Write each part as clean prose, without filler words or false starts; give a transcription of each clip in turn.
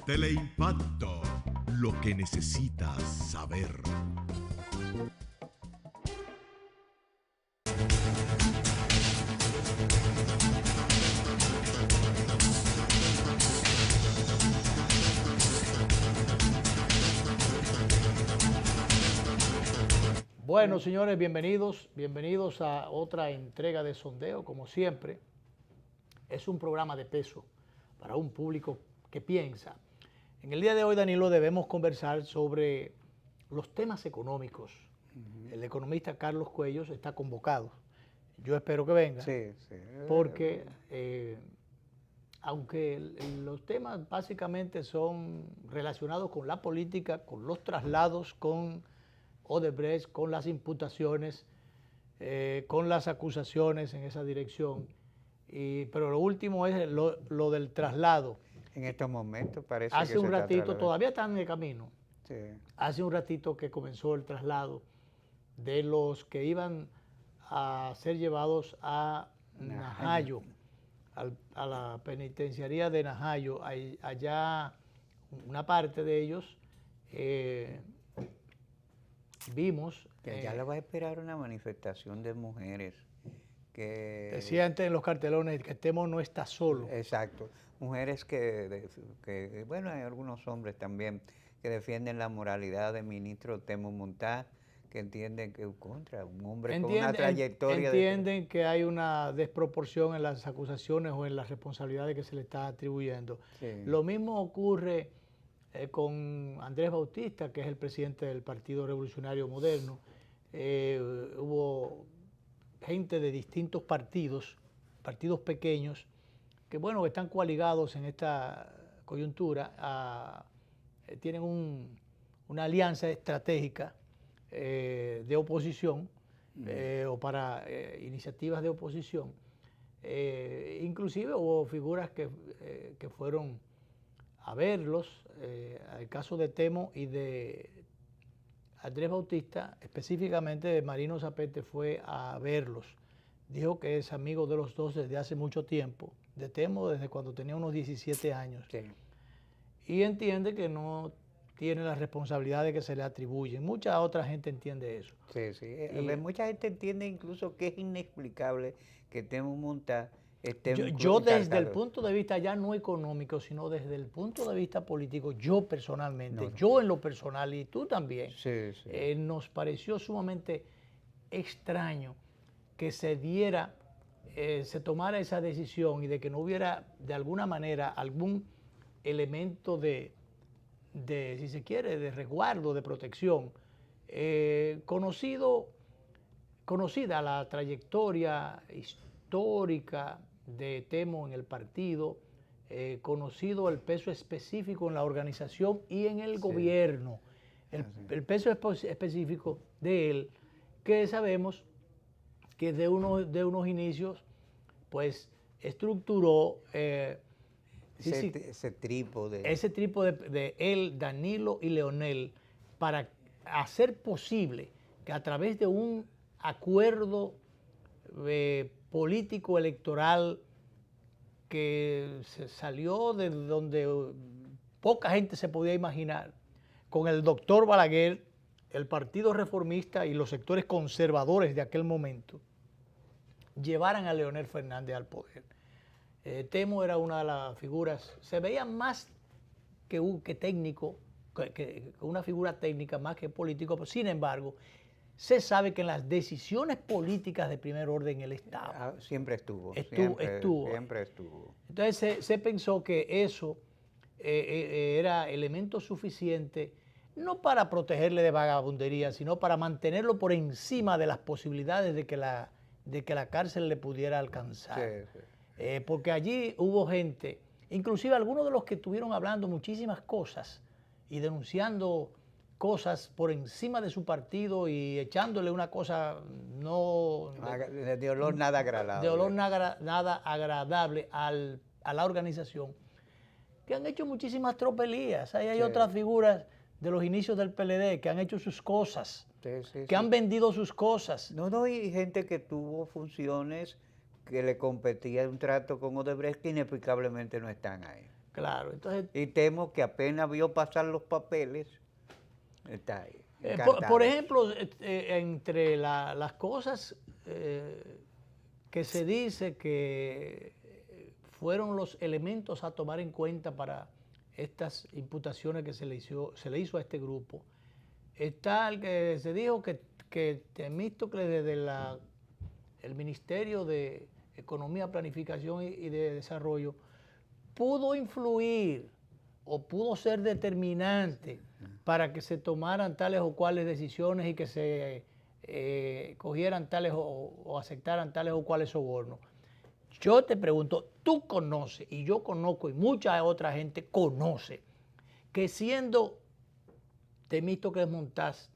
Teleimpacto, lo que necesitas saber. Bueno, señores, bienvenidos a otra entrega de Sondeo. Como siempre, es un programa de peso para un público que piensa. En el día de hoy, Danilo, debemos conversar sobre los temas económicos. El economista Carlos Cuellos está convocado. Yo espero que venga, sí. porque aunque los temas básicamente son relacionados con la política, con los traslados, con Odebrecht, con las imputaciones, con las acusaciones en esa dirección. Pero lo último es lo del traslado. En estos momentos parece hace que un se ratito, está todavía están en el camino. Sí. Hace un ratito que comenzó el traslado de los que iban a ser llevados a Najayo, a la penitenciaría de Najayo. Allá una parte de ellos vimos que ya le va a esperar una manifestación de mujeres que decía antes en los cartelones que Temo no está solo. Exacto, mujeres que bueno, hay algunos hombres también que defienden la moralidad del ministro Temo Montá, que entienden que contra un hombre con una trayectoria entienden que hay una desproporción en las acusaciones o en las responsabilidades que se le está atribuyendo. Sí. Lo mismo ocurre con Andrés Bautista, que es el presidente del Partido Revolucionario Moderno. Hubo gente de distintos partidos pequeños, que bueno, que están coaligados en esta coyuntura, tienen una alianza estratégica de oposición o para iniciativas de oposición. Inclusive hubo figuras que fueron a verlos, el caso de Temo y de Andrés Bautista, específicamente Marino Zapete fue a verlos. Dijo que es amigo de los dos desde hace mucho tiempo, de Temo desde cuando tenía unos 17 años. Sí. Y entiende que no tiene las responsabilidades que se le atribuyen. Mucha otra gente entiende eso. Sí. Mucha gente entiende incluso que es inexplicable que Temo Montá esté yo desde el punto de vista ya no económico, sino desde el punto de vista político, yo personalmente, yo en lo personal y tú también, nos pareció sumamente extraño que se tomara esa decisión y de que no hubiera de alguna manera algún elemento de si se quiere, de resguardo, de protección. Conocida la trayectoria histórica de Temo en el partido, conocido el peso específico en la organización y en el gobierno, el peso específico de él, que sabemos que de unos inicios, pues estructuró ese trípode de él, Danilo y Leonel, para hacer posible que a través de un acuerdo político electoral que se salió de donde poca gente se podía imaginar, con el doctor Balaguer, el Partido Reformista y los sectores conservadores de aquel momento, llevaran a Leonel Fernández al poder. Temo era una de las figuras, se veía más que técnico, que una figura técnica más que político, pero sin embargo, se sabe que en las decisiones políticas de primer orden él estaba. Siempre estuvo. Entonces se pensó que eso era elemento suficiente, no para protegerle de vagabundería, sino para mantenerlo por encima de las posibilidades de que la cárcel le pudiera alcanzar. Porque allí hubo gente, inclusive algunos de los que estuvieron hablando muchísimas cosas y denunciando cosas por encima de su partido y echándole una cosa de olor nada agradable. De olor nada agradable a la organización, que han hecho muchísimas tropelías. Ahí hay otras figuras de los inicios del PLD que han hecho sus cosas, que han vendido sus cosas. Y gente que tuvo funciones que le competía un trato con Odebrecht que inexplicablemente no están ahí. Claro, entonces... Y temo que apenas vio pasar los papeles, está ahí. Por ejemplo, entre las cosas que se dice que fueron los elementos a tomar en cuenta para estas imputaciones que se le hizo a este grupo, está el que se dijo que Temístocles desde el Ministerio de Economía, Planificación y de Desarrollo pudo influir o pudo ser determinante para que se tomaran tales o cuales decisiones y que se cogieran tales o aceptaran tales o cuales sobornos. Yo te pregunto, tú conoces, y yo conozco, y mucha otra gente conoce, que siendo Temístocles Montaz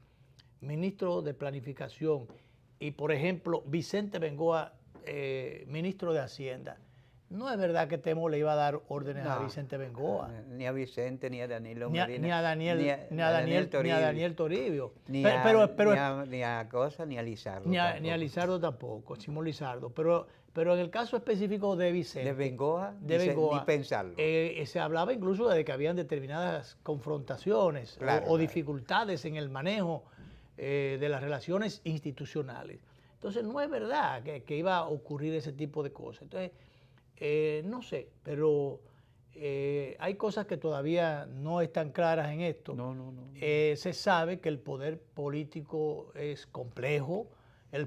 ministro de Planificación y, por ejemplo, Vicente Bengoa, ministro de Hacienda, no es verdad que Temo le iba a dar órdenes a Vicente Bengoa. Ni a Vicente, ni a Danilo Medina. Ni a Daniel Toribio. Ni a Cosa, ni a Lizardo. Ni a Lizardo tampoco, Simón Lizardo. Pero en el caso específico de Vicente. De Bengoa, ni pensarlo. Se hablaba incluso de que habían determinadas confrontaciones o dificultades en el manejo de las relaciones institucionales. Entonces no es verdad que iba a ocurrir ese tipo de cosas. Entonces, no sé, pero hay cosas que todavía no están claras en esto. No. Se sabe que el poder político es complejo,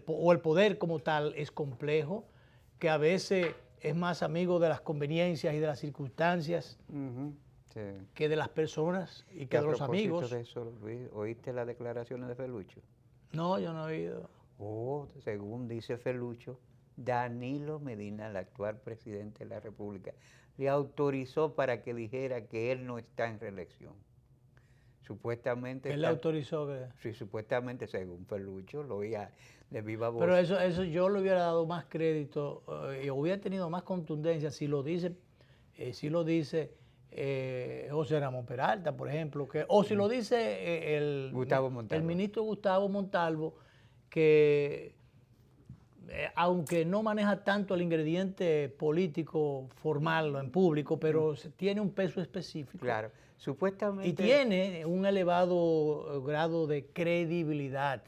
o el poder como tal es complejo, que a veces es más amigo de las conveniencias y de las circunstancias que de las personas y que de los amigos. De eso, Luis, ¿oíste las declaraciones de Felucho? No, yo no he oído. Según dice Felucho, Danilo Medina, el actual presidente de la República, le autorizó para que dijera que él no está en reelección. Supuestamente... ¿Él le autorizó que...? Sí, supuestamente, según Felucho, lo oía de viva voz. Pero eso yo le hubiera dado más crédito y hubiera tenido más contundencia si lo dice José Ramón Peralta, por ejemplo, o si lo dice el ministro Gustavo Montalvo, que aunque no maneja tanto el ingrediente político formal en público, pero tiene un peso específico. Claro, supuestamente... Y tiene un elevado grado de credibilidad.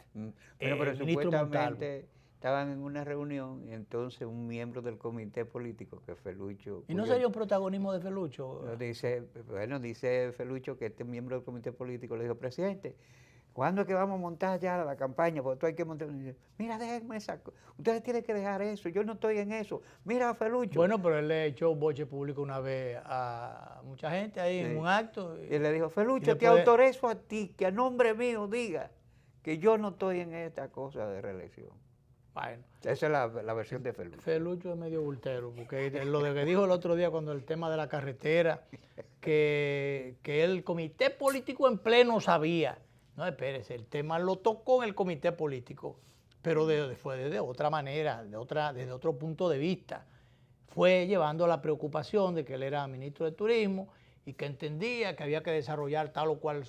Pero supuestamente estaban en una reunión y entonces un miembro del comité político, que es Felucho... ¿Y no sería un protagonismo de Felucho? Dice Felucho que este miembro del comité político le dijo, presidente, ¿cuándo es que vamos a montar ya la campaña? Porque tú hay que montar. Mira, déjenme esa cosa. Ustedes tienen que dejar eso. Yo no estoy en eso. Mira, Felucho. Bueno, pero él le echó un boche público una vez a mucha gente ahí en un acto. Y le dijo, Felucho, te autorizo a ti que a nombre mío diga que yo no estoy en esta cosa de reelección. Bueno. Esa es la versión de Felucho. Felucho es medio bultero, porque lo que dijo el otro día cuando el tema de la carretera, que el comité político en pleno sabía. No, espérese, el tema lo tocó en el comité político, pero fue de otra manera, desde otro punto de vista. Fue llevando la preocupación de que él era ministro de Turismo y que entendía que había que desarrollar tal o cual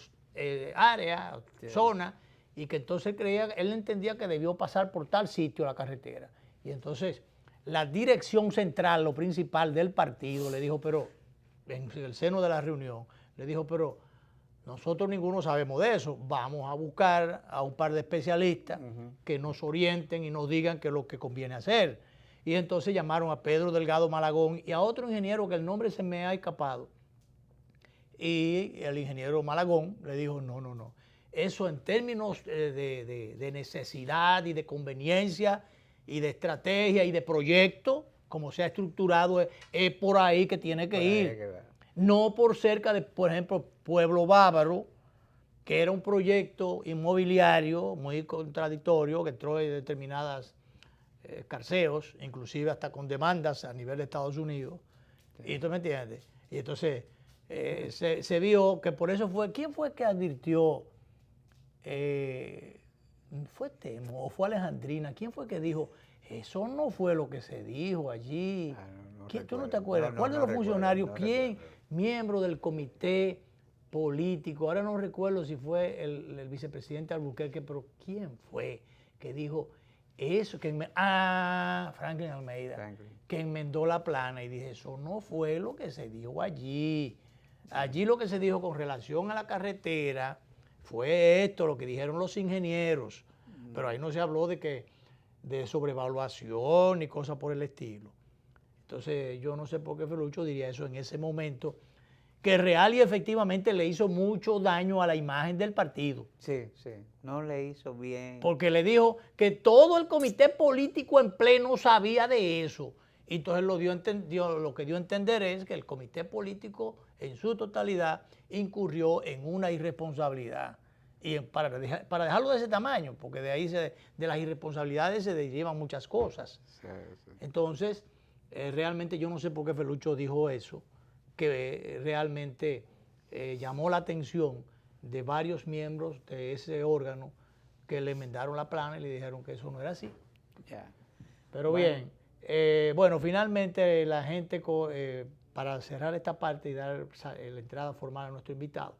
área, zona, y que entonces él entendía que debió pasar por tal sitio la carretera. Y entonces la dirección central, lo principal del partido, le dijo, pero en el seno de la reunión, le dijo, pero nosotros ninguno sabemos de eso, vamos a buscar a un par de especialistas que nos orienten y nos digan qué es lo que conviene hacer. Y entonces llamaron a Pedro Delgado Malagón y a otro ingeniero que el nombre se me ha escapado. Y el ingeniero Malagón le dijo, no, eso en términos de necesidad y de conveniencia y de estrategia y de proyecto, como se ha estructurado, es por ahí que tiene que ir. No por cerca de, por ejemplo, Pueblo Bávaro, que era un proyecto inmobiliario muy contradictorio, que entró en determinadas escarceos, inclusive hasta con demandas a nivel de Estados Unidos. Sí. ¿Y tú me entiendes? Y entonces se vio que por eso fue... ¿Quién fue que advirtió? ¿Fue Temo o fue Alejandrina? ¿Quién fue que dijo, eso no fue lo que se dijo allí? ¿Tú no te acuerdas? ¿Cuál de los funcionarios? ¿Quién? Miembro del comité político. Ahora no recuerdo si fue el vicepresidente Albuquerque, pero ¿quién fue que dijo Eso, Franklin Almeida, que enmendó la plana, y dije, eso no fue lo que se dijo allí. Allí lo que se dijo con relación a la carretera fue esto, lo que dijeron los ingenieros, pero ahí no se habló de sobrevaluación ni cosas por el estilo. Entonces yo no sé por qué Felucho diría eso en ese momento, que real y efectivamente le hizo mucho daño a la imagen del partido. Sí, sí, no le hizo bien. Porque le dijo que todo el comité político en pleno sabía de eso. Y entonces lo que dio a entender es que el comité político en su totalidad incurrió en una irresponsabilidad. Y para dejarlo de ese tamaño, porque de ahí de las irresponsabilidades se derivan muchas cosas. Sí, sí. Entonces, realmente yo no sé por qué Felucho dijo eso, que realmente llamó la atención de varios miembros de ese órgano que le enmendaron la plana y le dijeron que eso no era así. Yeah. Pero bueno. Bien, finalmente la gente, para cerrar esta parte y dar la entrada formal a nuestro invitado,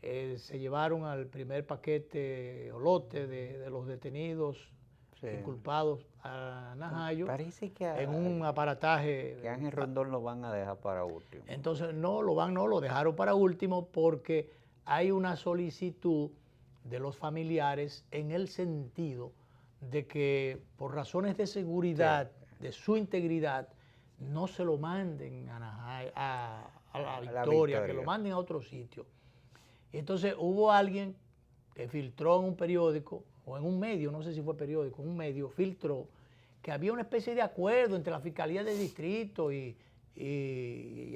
se llevaron al primer paquete o lote de los detenidos inculpados a Najayo. Parece que en un aparataje. Que Ángel Rondón lo van a dejar para último. Entonces lo dejaron para último porque hay una solicitud de los familiares en el sentido de que por razones de seguridad, de su integridad, no se lo manden a la Victoria, que lo manden a otro sitio. Entonces hubo alguien que filtró en un periódico, o en un medio, no sé si fue periódico, un medio filtró que había una especie de acuerdo entre la Fiscalía del Distrito y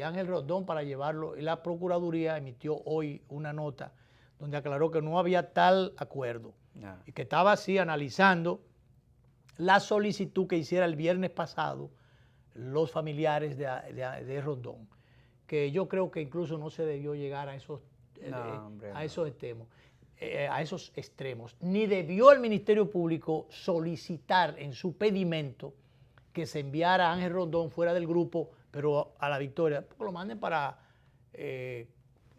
Ángel Rondón para llevarlo, y la Procuraduría emitió hoy una nota donde aclaró que no había tal acuerdo, y que estaba así analizando la solicitud que hiciera el viernes pasado los familiares de Rondón, que yo creo que incluso no se debió llegar a esos extremos, ni debió el Ministerio Público solicitar en su pedimento que se enviara a Ángel Rondón fuera del grupo, pero a la Victoria, porque lo manden para,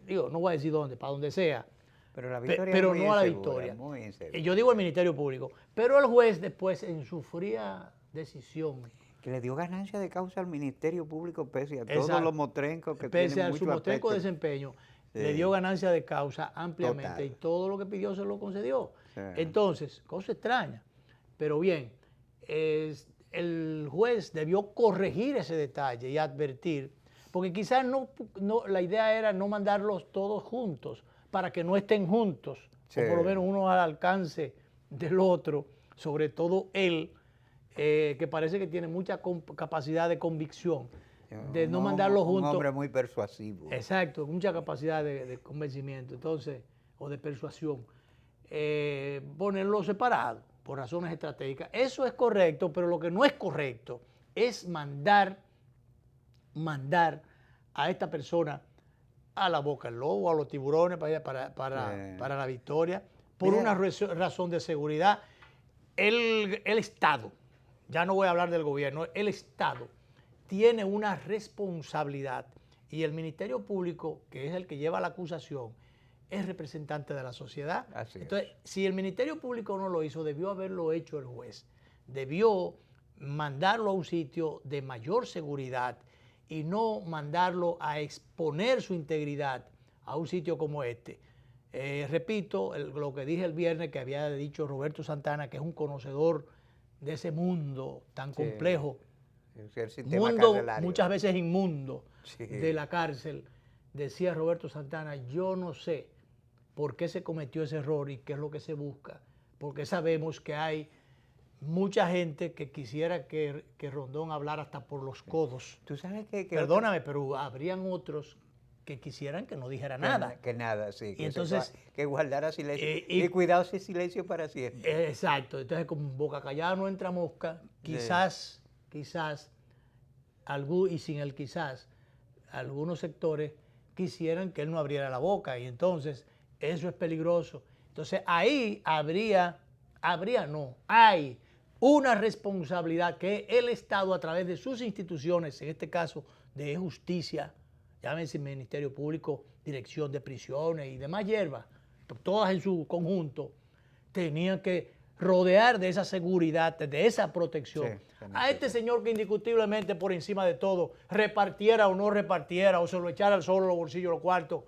no voy a decir dónde, para donde sea, pero la Victoria pero no a la Victoria. Yo digo el Ministerio Público, pero el juez después en su fría decisión, que le dio ganancia de causa al Ministerio Público pese a todos los motrencos que tienen mucho pese a su motrenco desempeño, le dio ganancia de causa ampliamente. Total. Y todo lo que pidió se lo concedió. Sí. Entonces, cosa extraña. Pero bien, el juez debió corregir ese detalle y advertir, porque quizás la idea era no mandarlos todos juntos, para que no estén juntos, o por lo menos uno al alcance del otro, sobre todo él, que parece que tiene mucha capacidad de convicción, de no mandarlos juntos. Un hombre muy persuasivo. Exacto, mucha capacidad de convencimiento, entonces, o de persuasión. Ponerlos separados por razones estratégicas. Eso es correcto, pero lo que no es correcto es mandar a esta persona a la Boca del Lobo, a los Tiburones, para la Victoria, por una razón de seguridad. El Estado, ya no voy a hablar del gobierno, el Estado tiene una responsabilidad, y el Ministerio Público, que es el que lleva la acusación, es representante de la sociedad. Entonces, si el Ministerio Público no lo hizo, debió haberlo hecho el juez. Debió mandarlo a un sitio de mayor seguridad y no mandarlo a exponer su integridad a un sitio como este. Repito lo que dije el viernes, que había dicho Roberto Santana, que es un conocedor de ese mundo tan complejo, mundo carcelario, muchas veces inmundo, de la cárcel. Decía Roberto Santana, yo no sé por qué se cometió ese error y qué es lo que se busca, porque sabemos que hay mucha gente que quisiera que Rondón hablara hasta por los codos. ¿Tú sabes que Perdóname, pero habrían otros que quisieran que no dijera nada. Que nada, sí. Y entonces, que guardara silencio. Y cuidado ese silencio para siempre. Exacto. Entonces, con boca callada no entra mosca. Quizás, y sin el quizás, algunos sectores quisieran que él no abriera la boca. Y entonces, eso es peligroso. Entonces, ahí hay una responsabilidad que el Estado, a través de sus instituciones, en este caso de justicia, llámese Ministerio Público, Dirección de Prisiones y demás hierbas, todas en su conjunto, tenían que rodear de esa seguridad, de esa protección. Sí, a este señor que indiscutiblemente por encima de todo, repartiera o no repartiera, o se lo echara al solo los bolsillos, los cuartos,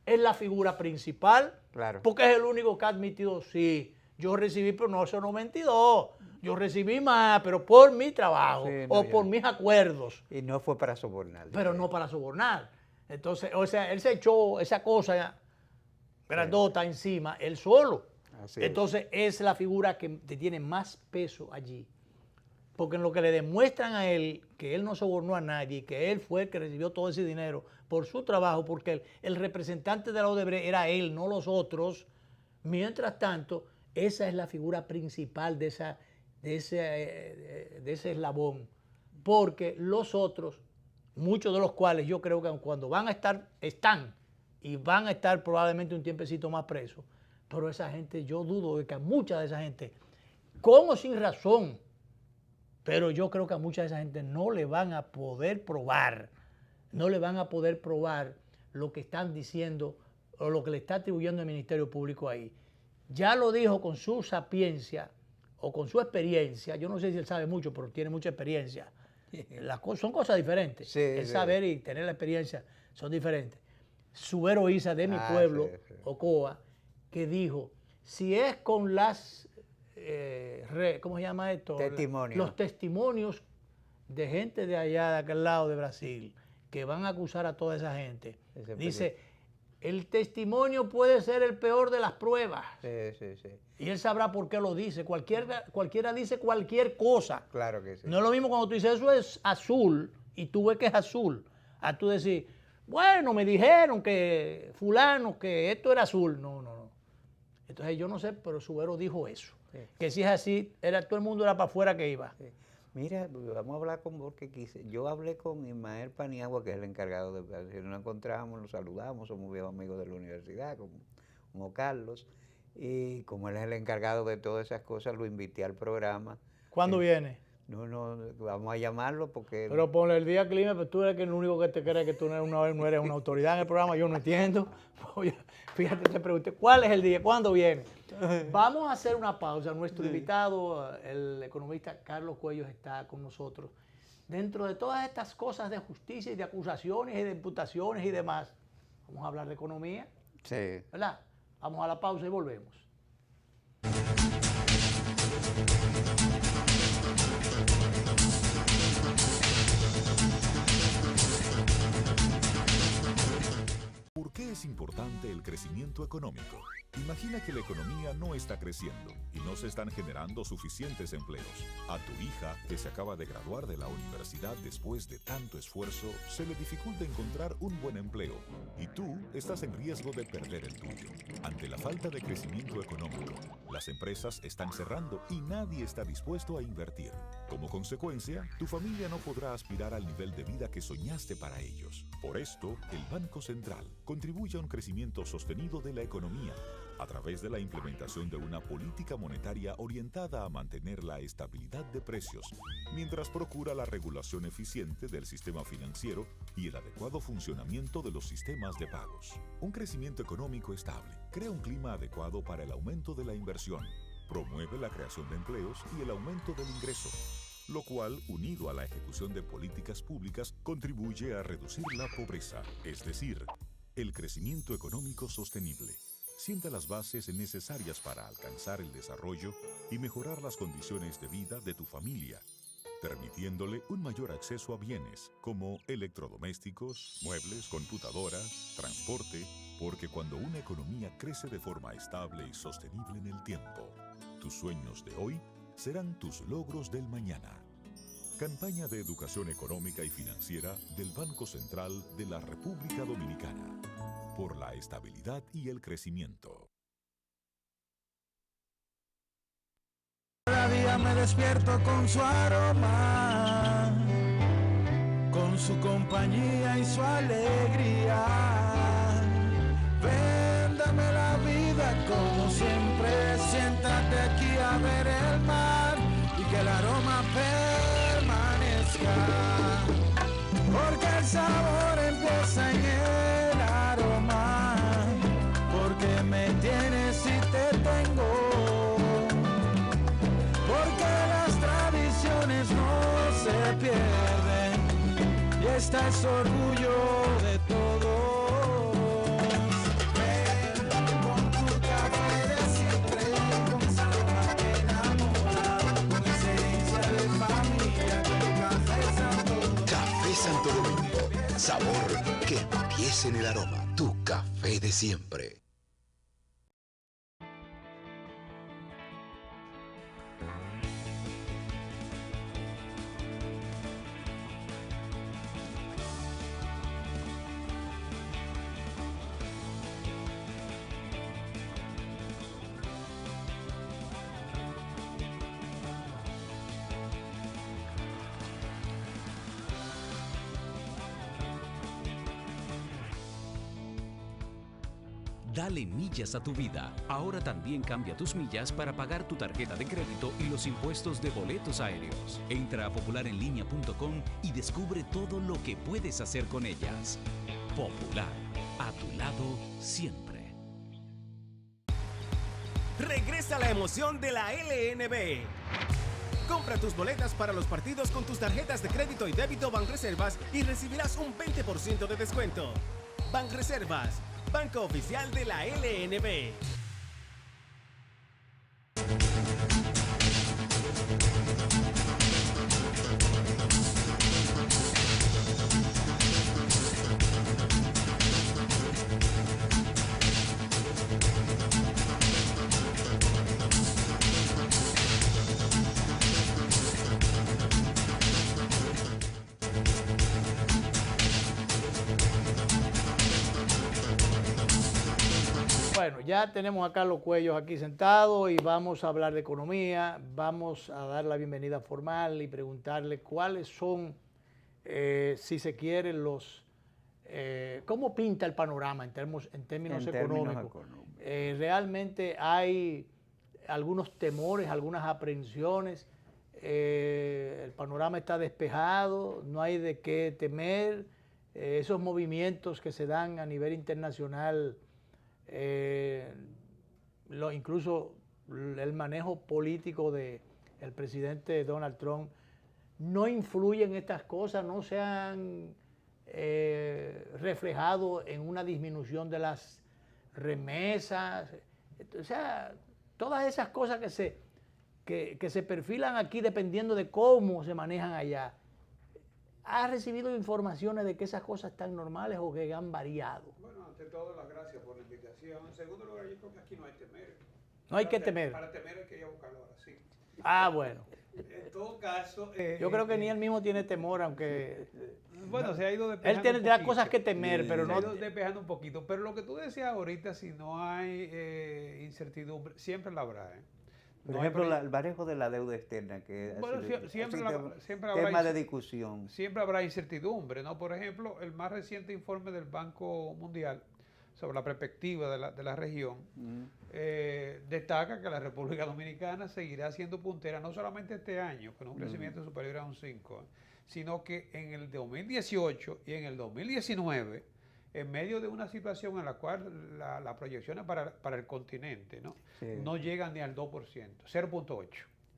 es la figura principal, claro, porque es el único que ha admitido, sí, yo recibí, pero no, eso no 22, yo recibí más, pero por mi trabajo, sí, o por mis acuerdos. Y no fue para sobornar. Pero no para sobornar. Entonces, o sea, él se echó esa cosa grandota encima, él solo. Así es. Entonces, es la figura que tiene más peso allí. Porque en lo que le demuestran a él que él no sobornó a nadie, que él fue el que recibió todo ese dinero por su trabajo, porque el representante de la Odebrecht era él, no los otros. Mientras tanto, esa es la figura principal de ese eslabón. Porque los otros, muchos de los cuales yo creo que cuando van a estar, están y van a estar probablemente un tiempecito más presos, pero esa gente, yo dudo de que a mucha de esa gente, con o sin razón, pero yo creo que a mucha de esa gente no le van a poder probar, lo que están diciendo o lo que le está atribuyendo el Ministerio Público ahí. Ya lo dijo con su sapiencia o con su experiencia, yo no sé si él sabe mucho, pero tiene mucha experiencia. Son cosas diferentes. Sí, el saber y tener la experiencia son diferentes. Subero Isa de mi Ah, pueblo, sí. Ocoa, que dijo, si es con las, ¿cómo se llama esto? Testimonios. Los testimonios de gente de allá, de aquel lado de Brasil, que van a acusar a toda esa gente. Dice, el testimonio puede ser el peor de las pruebas. Sí. Y él sabrá por qué lo dice. Cualquiera dice cualquier cosa. Claro que sí. No es lo mismo cuando tú dices eso es azul y tú ves que es azul. A tú decir, bueno, me dijeron que fulano, que esto era azul. No. Entonces yo no sé, pero Subero dijo eso. Sí. Que si es así, todo el mundo era para afuera que iba. Sí. Mira, vamos a hablar con vos que quise. Yo hablé con Ismael Paniagua, que es el encargado de... Si nos encontramos, nos saludamos, somos viejos amigos de la universidad, como Carlos. Y como él es el encargado de todas esas cosas, lo invité al programa. ¿Cuándo viene? No, vamos a llamarlo porque... Pero ponle el día clima, pero tú eres el único que te cree que tú no eres una autoridad en el programa, yo no entiendo. Fíjate, te pregunté, ¿cuál es el día? ¿Cuándo viene? Vamos a hacer una pausa. Nuestro invitado, el economista Carlos Cuellos, está con nosotros. Dentro de todas estas cosas de justicia y de acusaciones y de imputaciones y demás, vamos a hablar de economía. Sí. ¿Verdad? Vamos a la pausa y volvemos. ¿Por qué es importante el crecimiento económico? Imagina que la economía no está creciendo y no se están generando suficientes empleos. A tu hija, que se acaba de graduar de la universidad después de tanto esfuerzo, se le dificulta encontrar un buen empleo y tú estás en riesgo de perder el tuyo. Ante la falta de crecimiento económico, las empresas están cerrando y nadie está dispuesto a invertir. Como consecuencia, tu familia no podrá aspirar al nivel de vida que soñaste para ellos. Por esto, el Banco Central contribuye a un crecimiento sostenido de la economía a través de la implementación de una política monetaria orientada a mantener la estabilidad de precios, mientras procura la regulación eficiente del sistema financiero y el adecuado funcionamiento de los sistemas de pagos. Un crecimiento económico estable crea un clima adecuado para el aumento de la inversión, promueve la creación de empleos y el aumento del ingreso, lo cual, unido a la ejecución de políticas públicas, contribuye a reducir la pobreza, es decir, el crecimiento económico sostenible. Sienta las bases necesarias para alcanzar el desarrollo y mejorar las condiciones de vida de tu familia, permitiéndole un mayor acceso a bienes como electrodomésticos, muebles, computadoras, transporte, porque cuando una economía crece de forma estable y sostenible en el tiempo, tus sueños de hoy serán tus logros del mañana. Campaña de Educación Económica y Financiera del Banco Central de la República Dominicana. Por la estabilidad y el crecimiento. Cada día me despierto con su aroma, con su compañía y su alegría. Véndame la vida como siempre, siéntate aquí a ver el mar y que el aroma permanezca, porque el sabor empieza en el aroma, porque me tienes y te tengo, fiesta es orgullo de todos. Ven con tu café de siempre, con esa aroma que enamora, con esencia de familia, con tu café Santo Domingo. Café Santo Domingo, sabor que empieza en el aroma. Tu café de siempre. Dale millas a tu vida. Ahora también cambia tus millas para pagar tu tarjeta de crédito y los impuestos de boletos aéreos. Entra a popularenlinea.com y descubre todo lo que puedes hacer con ellas. Popular, a tu lado siempre. Regresa la emoción de la LNB. Compra tus boletas para los partidos con tus tarjetas de crédito y débito Banreservas y recibirás un 20% de descuento. Banreservas, banco oficial de la LNB. Bueno, ya tenemos a Carlos Cuellos aquí sentado y vamos a hablar de economía, vamos a dar la bienvenida formal y preguntarle cuáles son, si se quiere, cómo pinta el panorama en términos económicos. Realmente hay algunos temores, algunas aprensiones, el panorama está despejado, no hay de qué temer, esos movimientos que se dan a nivel internacional. Incluso el manejo político del presidente Donald Trump no influye en estas cosas, no se han reflejado en una disminución de las remesas, o sea, todas esas cosas que se perfilan aquí dependiendo de cómo se manejan allá. ¿Has recibido informaciones de que esas cosas están normales o que han variado? Bueno, ante todo, las gracias por la invitación. En segundo lugar, yo creo que aquí no hay temer. No hay que temer. Para temer hay que ir a buscarlo ahora, sí. Ah, bueno. En todo caso... yo creo que ni él mismo tiene temor, aunque... Bueno, se ha ido despejando. Él tendrá cosas que temer, pero no... Se ha ido despejando un poquito. Pero lo que tú decías ahorita, si no hay incertidumbre, siempre la habrá, Por ejemplo, el manejo de la deuda externa, que siempre habrá tema de discusión. Siempre habrá incertidumbre, ¿no? Por ejemplo, el más reciente informe del Banco Mundial sobre la perspectiva de la región destaca que la República Dominicana seguirá siendo puntera, no solamente este año, con un crecimiento superior a un 5, sino que en el 2018 y en el 2019, en medio de una situación en la cual las proyecciones para el continente no llegan ni al 2%, 0.8%.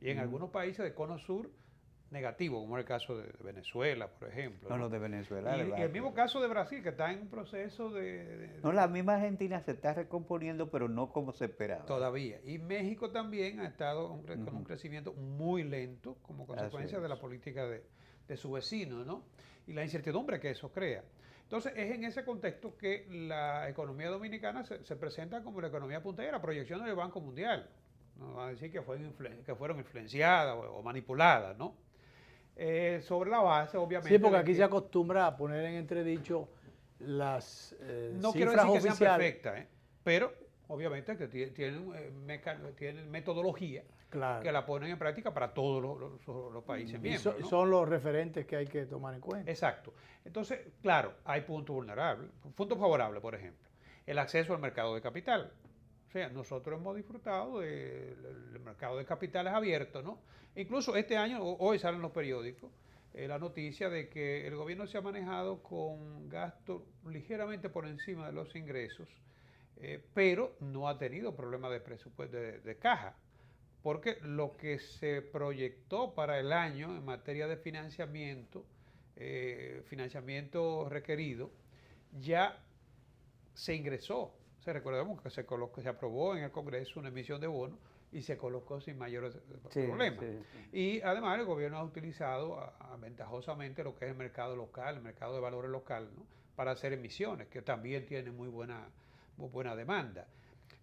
Y en algunos países del cono sur, negativo, como es el caso de Venezuela, por ejemplo. No, de Venezuela. Y el mismo caso de Brasil, que está en un proceso No, la misma Argentina se está recomponiendo, pero no como se esperaba. Todavía. Y México también ha estado con un crecimiento muy lento como consecuencia de la política de su vecino, ¿no? Y la incertidumbre que eso crea. Entonces, es en ese contexto que la economía dominicana se presenta como la economía puntera, proyecciones del Banco Mundial. No van a decir que fueron influenciadas o manipuladas, ¿no? Sobre la base, obviamente... Sí, porque aquí se acostumbra a poner en entredicho las no cifras quiero decir que oficiales. sean perfectas, pero obviamente que tienen metodología que la ponen en práctica para todos los países miembros. Son los referentes que hay que tomar en cuenta. Exacto. Entonces, claro, hay puntos vulnerables. Puntos favorables, por ejemplo, el acceso al mercado de capital. O sea, nosotros hemos disfrutado del mercado de capitales abierto, ¿no? Incluso este año, hoy salen los periódicos, la noticia de que el gobierno se ha manejado con gastos ligeramente por encima de los ingresos, pero no ha tenido problemas de presupuesto de caja, porque lo que se proyectó para el año en materia de financiamiento financiamiento requerido, ya se ingresó. Recordemos que se aprobó en el Congreso una emisión de bonos y se colocó sin mayores problemas. Y además el gobierno ha utilizado ventajosamente lo que es el mercado local, el mercado de valores local, ¿no? Para hacer emisiones, que también tiene muy buena demanda.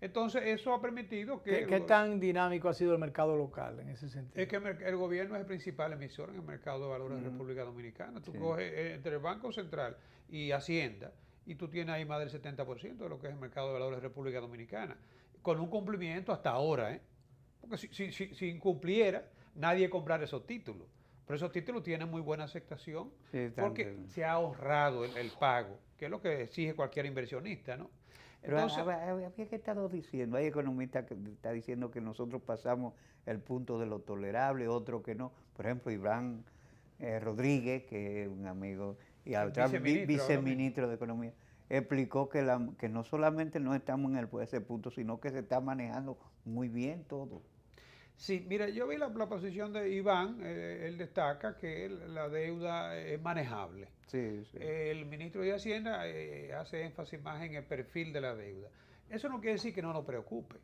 Entonces eso ha permitido que... ¿Qué tan dinámico ha sido el mercado local en ese sentido? Es que el gobierno es el principal emisor en el mercado de valores de República Dominicana. Tú coges entre el Banco Central y Hacienda, y tú tienes ahí más del 70% de lo que es el mercado de valores de República Dominicana, con un cumplimiento hasta ahora, porque si incumpliera, nadie comprara esos títulos. Pero esos títulos tienen muy buena aceptación porque se ha ahorrado el pago, que es lo que exige cualquier inversionista, ¿no? Entonces, pero había que estado diciendo, hay economistas que están diciendo que nosotros pasamos el punto de lo tolerable, otro que no. Por ejemplo, Iván Rodríguez, que es un amigo y al viceministro de Economía, explicó que no solamente no estamos en ese punto, sino que se está manejando muy bien todo. Sí, mira, yo vi la posición de Iván, él destaca que la deuda es manejable. Sí. El ministro de Hacienda hace énfasis más en el perfil de la deuda. Eso no quiere decir que no nos preocupe,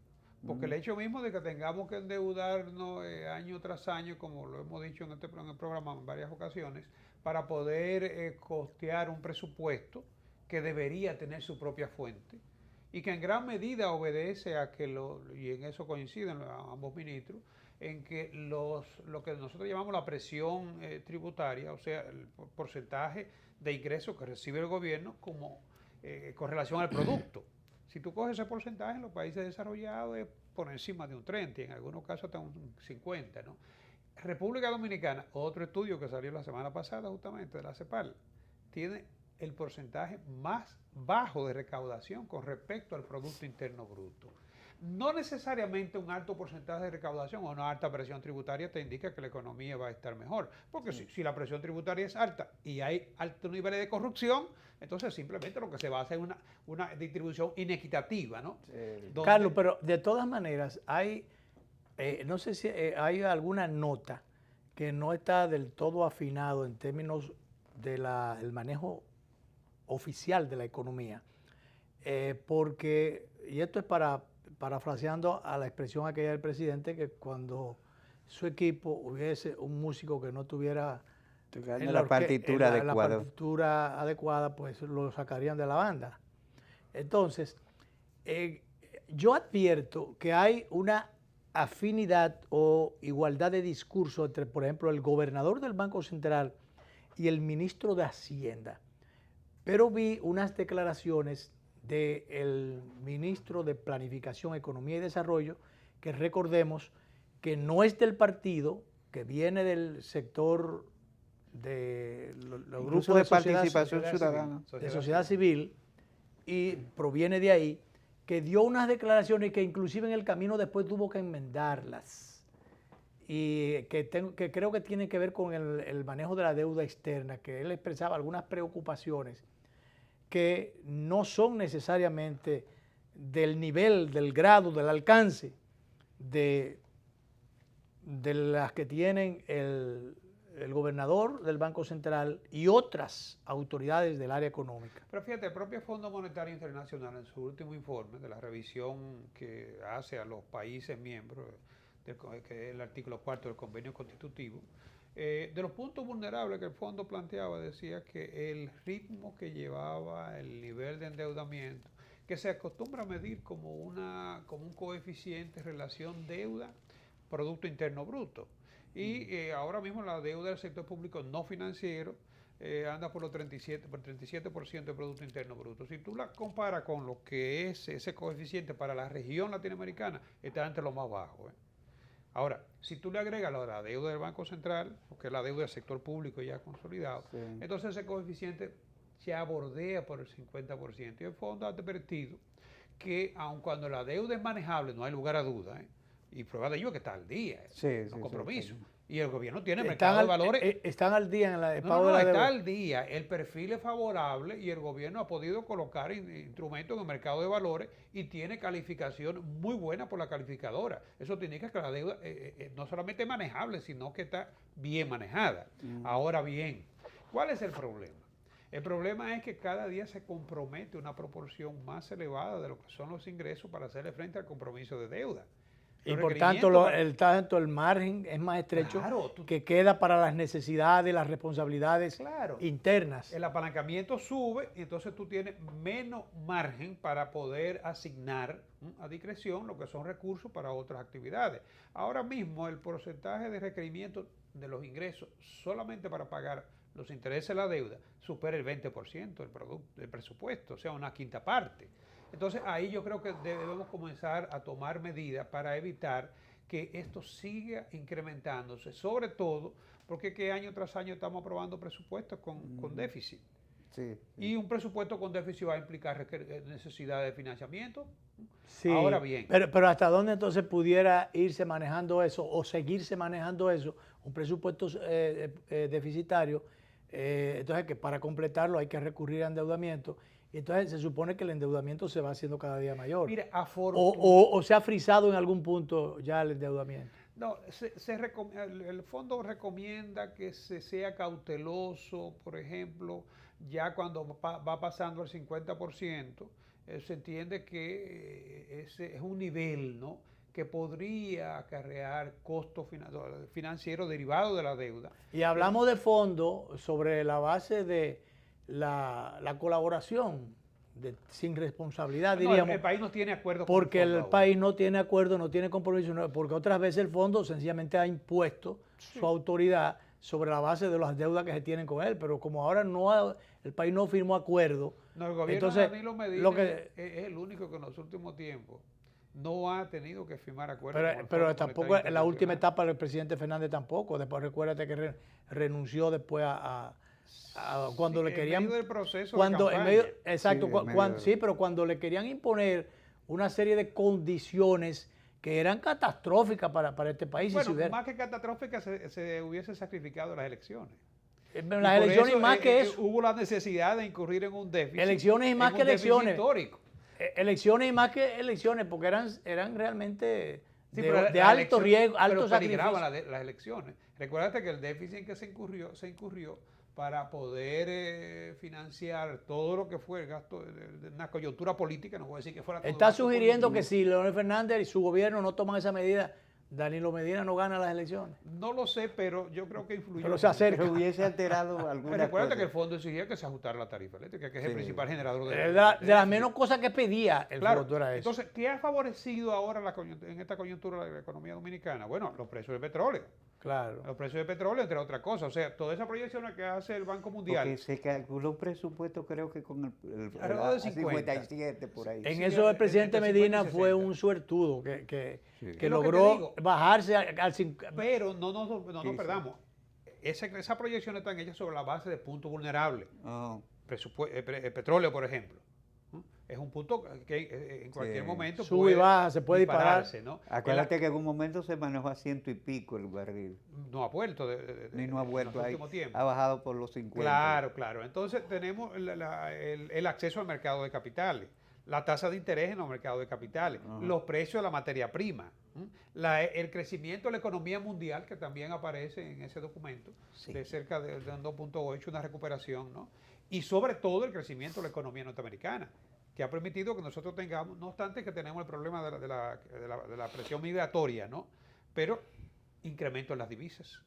porque el hecho mismo de que tengamos que endeudarnos año tras año, como lo hemos dicho en el programa en varias ocasiones, para poder costear un presupuesto que debería tener su propia fuente y que en gran medida obedece a que, y en eso coinciden ambos ministros, en que lo que nosotros llamamos la presión tributaria, o sea, el porcentaje de ingresos que recibe el gobierno como con relación al producto. Si tú coges ese porcentaje en los países desarrollados es por encima de un 30, en algunos casos hasta un 50, ¿no? República Dominicana, otro estudio que salió la semana pasada justamente de la CEPAL, tiene el porcentaje más bajo de recaudación con respecto al Producto Interno Bruto. No necesariamente un alto porcentaje de recaudación o una alta presión tributaria te indica que la economía va a estar mejor, porque si la presión tributaria es alta y hay altos niveles de corrupción, entonces simplemente lo que se va a hacer es una distribución inequitativa, ¿no? Carlos, pero de todas maneras hay... no sé si hay alguna nota que no está del todo afinado en términos del manejo oficial de la economía, porque, y esto es parafraseando a la expresión aquella del presidente, que cuando su equipo hubiese un músico que no tuviera la partitura adecuada, pues lo sacarían de la banda. Entonces, yo advierto que hay una afinidad o igualdad de discurso entre, por ejemplo, el gobernador del Banco Central y el ministro de Hacienda. Pero vi unas declaraciones del ministro de Planificación, Economía y Desarrollo, que recordemos que no es del partido, que viene del sector de los grupos de participación ciudadana, de sociedad civil, y proviene de ahí, que dio unas declaraciones que inclusive en el camino después tuvo que enmendarlas, y que creo que tienen que ver con el manejo de la deuda externa, que él expresaba algunas preocupaciones que no son necesariamente del nivel, del grado, del alcance de las que tienen el gobernador del Banco Central y otras autoridades del área económica. Pero fíjate, el propio Fondo Monetario Internacional en su último informe de la revisión que hace a los países miembros, que es el artículo 4 del convenio constitutivo, de los puntos vulnerables que el fondo planteaba, decía que el ritmo que llevaba el nivel de endeudamiento, que se acostumbra a medir como un coeficiente relación deuda-Producto Interno Bruto. Y ahora mismo la deuda del sector público no financiero anda por el 37% del Producto Interno Bruto. Si tú la comparas con lo que es ese coeficiente para la región latinoamericana, está entre los más bajos. Ahora, si tú le agregas la deuda del Banco Central, que es la deuda del sector público ya consolidado, entonces ese coeficiente ya bordea por el 50%. Y el fondo ha advertido que aun cuando la deuda es manejable, no hay lugar a duda, y prueba de ello es que está al día, con compromiso. Y el gobierno tiene mercado de valores. ¿Están al día en el pago de la deuda? Está al día. El perfil es favorable y el gobierno ha podido colocar instrumentos en el mercado de valores y tiene calificación muy buena por la calificadora. Eso te indica que la deuda no solamente es manejable, sino que está bien manejada. Ahora bien, ¿Cuál es el problema? El problema es que cada día se compromete una proporción más elevada de lo que son los ingresos para hacerle frente al compromiso de deuda. Y por tanto, el margen es más estrecho, claro, que queda para las necesidades, las responsabilidades internas. El apalancamiento sube y entonces tú tienes menos margen para poder asignar a discreción lo que son recursos para otras actividades. Ahora mismo el porcentaje de requerimiento de los ingresos solamente para pagar los intereses de la deuda supera el 20% del presupuesto, o sea, una quinta parte. Entonces ahí yo creo que debemos comenzar a tomar medidas para evitar que esto siga incrementándose, sobre todo porque que año tras año estamos aprobando presupuestos con déficit. Sí, sí. Y un presupuesto con déficit va a implicar necesidad de financiamiento. Sí, ahora bien. Pero ¿hasta dónde entonces pudiera irse manejando eso o seguirse manejando eso? Un presupuesto deficitario, entonces que para completarlo hay que recurrir a endeudamiento. Y entonces se supone que el endeudamiento se va haciendo cada día mayor. Mire, o se ha frisado en algún punto ya el endeudamiento. No, el fondo recomienda que se sea cauteloso, por ejemplo, ya cuando va pasando al 50%, se entiende que ese es un nivel, ¿no?, que podría acarrear costos financieros derivados de la deuda. Y hablamos de fondo sobre la base de la colaboración sin responsabilidad, diríamos. El país no tiene acuerdo con porque el país no tiene acuerdo, no tiene compromiso, porque otras veces el fondo sencillamente ha impuesto su autoridad sobre la base de las deudas que se tienen con él, pero como ahora el país no firmó acuerdo, no, el gobierno entonces de Danilo Medina es el único que en los últimos tiempos no ha tenido que firmar acuerdos. Pero tampoco en la última etapa del presidente Fernández tampoco. Después recuérdate que renunció después cuando le querían. En medio del proceso cuando, de campaña. Exacto, sí, pero cuando le querían imponer una serie de condiciones que eran catastróficas para este país. Bueno, más que catastróficas, se hubiese sacrificado las elecciones. Las elecciones, más que eso. Hubo la necesidad de incurrir en un déficit. Elecciones y más que elecciones. Histórico. Elecciones y más que elecciones, porque eran realmente de alto riesgo, alto sacrificio. Las elecciones. Recuérdate que el déficit en que se incurrió para poder financiar todo lo que fue el gasto de una coyuntura política, no voy a decir que fuera todo. Está sugiriendo político, que si Leonel Fernández y su gobierno no toman esa medida, Danilo Medina no gana las elecciones. No lo sé, pero yo creo que influyó. Pero se acerca. Pero hubiese alterado alguna cosa. Recuerda que el fondo exigía que se ajustara la tarifa eléctrica, que es el principal generador de las menos cosas que pedía el fondo era eso. Entonces, ¿qué ha favorecido ahora en esta coyuntura de la economía dominicana? Bueno, los precios del petróleo. Claro. Los precios del petróleo, entre otras cosas. O sea, toda esa proyección que hace el Banco Mundial. Porque se calculó un presupuesto, creo que con el 57 por ahí. En eso el presidente Medina fue un suertudo que logró bajarse al 50. Pero no perdamos. Esa proyección están hechas sobre la base de puntos vulnerables. Petróleo, por ejemplo. Es un punto que en cualquier momento sube y baja, se puede disparar, ¿no? Acuérdate que en un momento se manejó a 100 y pico el barril. No ha vuelto. No ha vuelto ahí. Ha bajado por los 50. Claro. Entonces tenemos el acceso al mercado de capitales, la tasa de interés en los mercados de capitales, los precios de la materia prima, el crecimiento de la economía mundial, que también aparece en ese documento, de cerca de 2.8, una recuperación, ¿no? Y sobre todo el crecimiento de la economía norteamericana, que ha permitido que nosotros tengamos, no obstante que tenemos el problema de la presión migratoria, ¿no?, pero incremento en las divisas,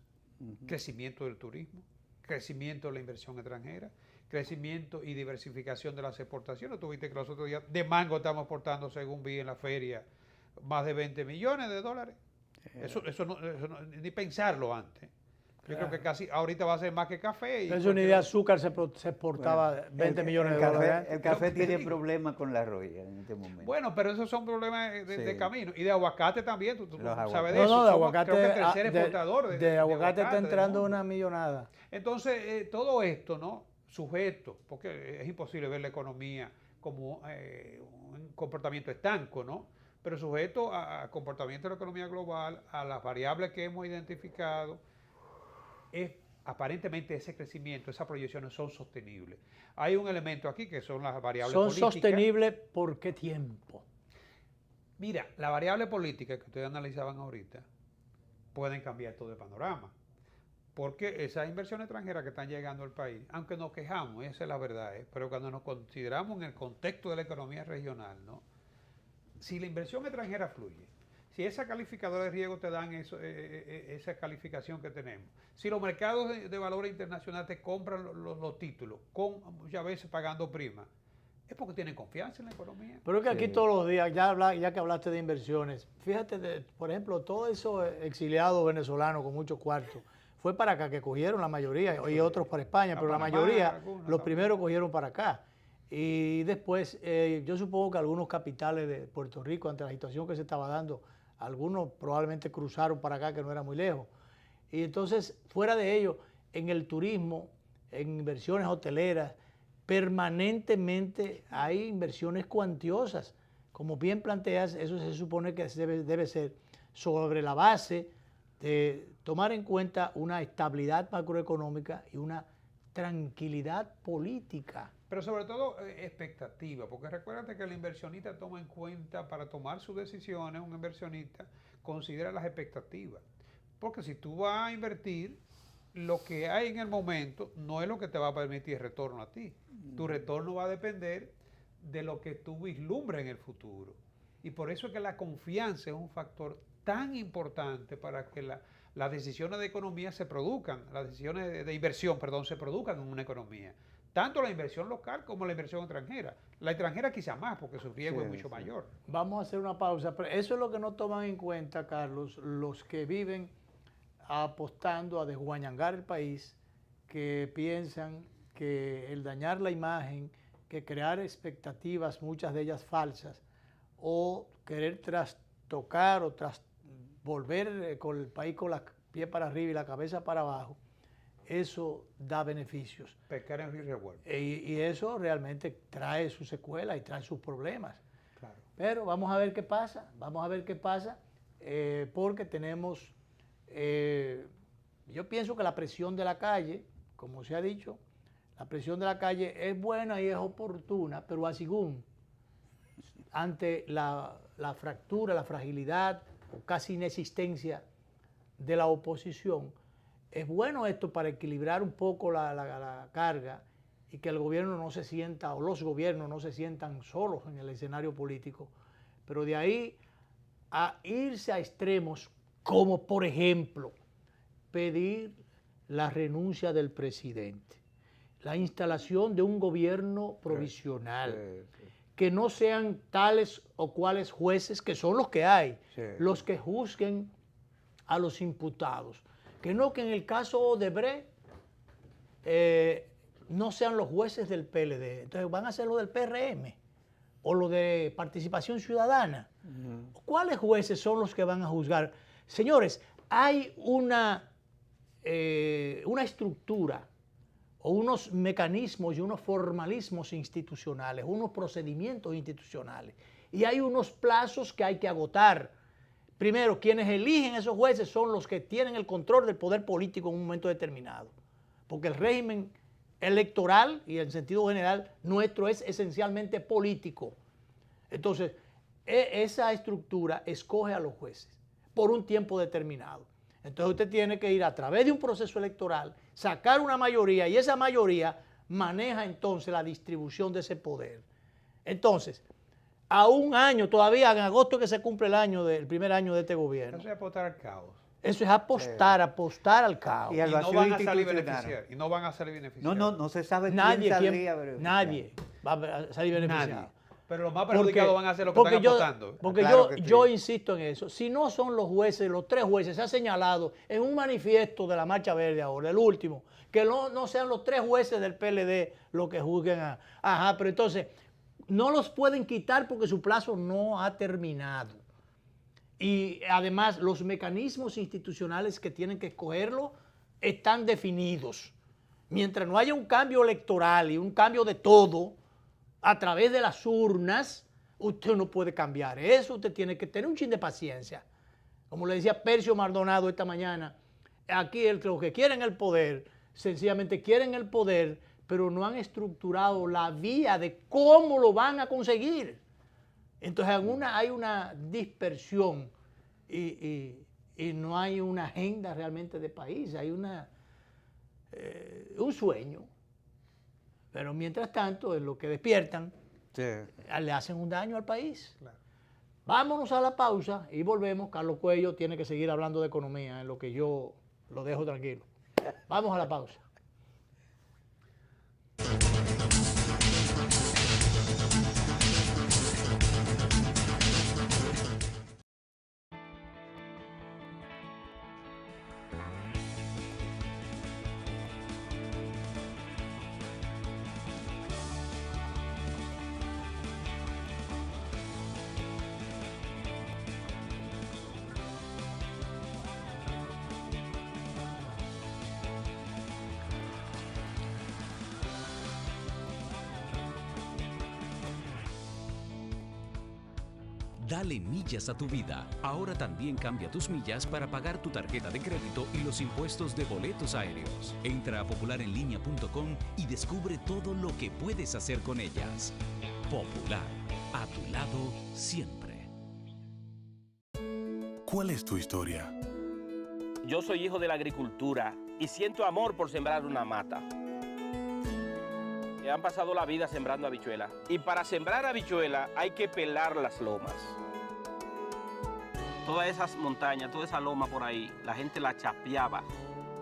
crecimiento del turismo, crecimiento de la inversión extranjera, crecimiento y diversificación de las exportaciones. Tuviste que los otros días de mango estamos exportando, según vi en la feria, más de 20 millones de dólares. Eso no, ni pensarlo antes. Yo creo que casi ahorita va a ser más que café. Eso ni de azúcar se exportaba 20 millones de dólares. El café tiene problemas con la roya en este momento. Bueno, pero esos son problemas de camino. Y de aguacate también, tú sabes de eso. No, de aguacate. Creo que el tercer exportador de aguacate está entrando una millonada. Entonces, todo esto, ¿no?, sujeto, porque es imposible ver la economía como un comportamiento estanco, ¿no?, pero sujeto a comportamiento de la economía global, a las variables que hemos identificado. Aparentemente ese crecimiento, esas proyecciones son sostenibles. Hay un elemento aquí que son las variables políticas. ¿Son sostenibles por qué tiempo? Mira, la variable política que ustedes analizaban ahorita pueden cambiar todo el panorama. Porque esas inversiones extranjeras que están llegando al país, aunque nos quejamos, esa es la verdad, pero cuando nos consideramos en el contexto de la economía regional, ¿no? Si la inversión extranjera fluye, si esa calificadora de riesgo te dan esa calificación que tenemos, si los mercados de valores internacionales te compran los títulos, muchas veces pagando prima, es porque tienen confianza en la economía. Pero es que aquí todos los días, ya que hablaste de inversiones, fíjate, por ejemplo, todos esos exiliados venezolanos con muchos cuartos, fue para acá que cogieron la mayoría, y otros para España, pero la mayoría, los primeros cogieron para acá. Y después, yo supongo que algunos capitales de Puerto Rico, ante la situación que se estaba dando, algunos probablemente cruzaron para acá, que no era muy lejos. Y entonces, fuera de ello, en el turismo, en inversiones hoteleras, permanentemente hay inversiones cuantiosas. Como bien planteas, eso se supone que debe ser sobre la base de tomar en cuenta una estabilidad macroeconómica y una tranquilidad política. Pero sobre todo expectativa, porque recuérdate que el inversionista toma en cuenta, para tomar sus decisiones, un inversionista considera las expectativas. Porque si tú vas a invertir, lo que hay en el momento no es lo que te va a permitir retorno a ti. Tu retorno va a depender de lo que tú vislumbres en el futuro. Y por eso es que la confianza es un factor tan importante para que las decisiones de economía se produzcan, las decisiones de inversión, perdón, se produzcan en una economía. Tanto la inversión local como la inversión extranjera. La extranjera quizá más, porque su riesgo es mucho mayor. Vamos a hacer una pausa, pero eso es lo que no toman en cuenta, Carlos, los que viven apostando a desguañangar el país, que piensan que el dañar la imagen, que crear expectativas, muchas de ellas falsas, o querer trastocar o volver con el país con los pies para arriba y la cabeza para abajo, eso da beneficios. Pescar en río revuelto. Y eso realmente trae sus secuelas y trae sus problemas. Claro. Pero vamos a ver qué pasa, porque tenemos, yo pienso que la presión de la calle, como se ha dicho, la presión de la calle es buena y es oportuna, pero así ante la fractura, la fragilidad o casi inexistencia de la oposición, es bueno esto para equilibrar un poco la carga y que el gobierno no se sienta, o los gobiernos no se sientan solos en el escenario político. Pero de ahí a irse a extremos, como por ejemplo pedir la renuncia del presidente, la instalación de un gobierno provisional, que no sean tales o cuales jueces, que son los que hay, los que juzguen a los imputados. Que en el caso Odebrecht no sean los jueces del PLD, entonces van a ser los del PRM o los de Participación Ciudadana. ¿Cuáles jueces son los que van a juzgar? Señores, hay una estructura o unos mecanismos y unos formalismos institucionales, unos procedimientos institucionales, y hay unos plazos que hay que agotar. Primero, quienes eligen esos jueces son los que tienen el control del poder político en un momento determinado, porque el régimen electoral y en sentido general nuestro es esencialmente político. Entonces, esa estructura escoge a los jueces por un tiempo determinado. Entonces usted tiene que ir a través de un proceso electoral, sacar una mayoría, y esa mayoría maneja entonces la distribución de ese poder. Entonces, a un año, todavía en agosto que se cumple el primer año de este gobierno. Eso es apostar al caos. Eso es apostar al caos. Y al vacío no van a salir institucional. beneficiados. Y no van a salir beneficiados. No se sabe Nadie quién va a salir beneficiado. Pero los más perjudicados van a ser los que están apostando. Porque Claro que sí. yo insisto en eso. Si no son los jueces, los tres jueces, se ha señalado en un manifiesto de la Marcha Verde ahora, el último, que no sean los tres jueces del PLD los que juzguen pero entonces no los pueden quitar porque su plazo no ha terminado. Y además los mecanismos institucionales que tienen que escogerlo están definidos. Mientras no haya un cambio electoral y un cambio de todo a través de las urnas, usted no puede cambiar eso. Usted tiene que tener un chin de paciencia. Como le decía Percio Maldonado esta mañana, aquí los que quieren el poder, sencillamente quieren el poder, pero no han estructurado la vía de cómo lo van a conseguir. Entonces hay una dispersión y no hay una agenda realmente de país, hay una un sueño. Pero mientras tanto, en lo que despiertan, le hacen un daño al país. Claro. Vámonos a la pausa y volvemos. Carlos Cuello tiene que seguir hablando de economía, en lo que yo lo dejo tranquilo. Vamos a la pausa. Dale millas a tu vida. Ahora también cambia tus millas para pagar tu tarjeta de crédito y los impuestos de boletos aéreos. Entra a popularenlinea.com y descubre todo lo que puedes hacer con ellas. Popular, a tu lado siempre. ¿Cuál es tu historia? Yo soy hijo de la agricultura y siento amor por sembrar una mata. Han pasado la vida sembrando habichuelas. Y para sembrar habichuelas hay que pelar las lomas. Todas esas montañas, toda esa loma por ahí, la gente la chapeaba.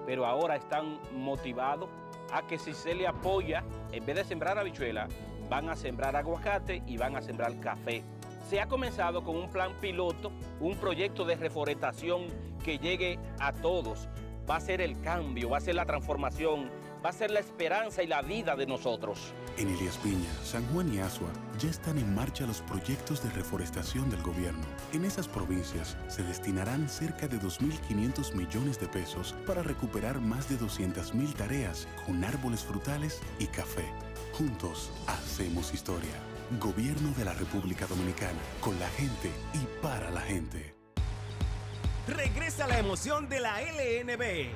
Pero ahora están motivados a que si se le apoya, en vez de sembrar habichuelas, van a sembrar aguacate y van a sembrar café. Se ha comenzado con un plan piloto, un proyecto de reforestación que llegue a todos. Va a ser el cambio, va a ser la transformación, va a ser la esperanza y la vida de nosotros. En Elías Piña, San Juan y Asua ya están en marcha los proyectos de reforestación del gobierno. En esas provincias se destinarán cerca de 2.500 millones de pesos para recuperar más de 200.000 tareas con árboles frutales y café. Juntos hacemos historia. Gobierno de la República Dominicana, con la gente y para la gente. Regresa la emoción de la LNB.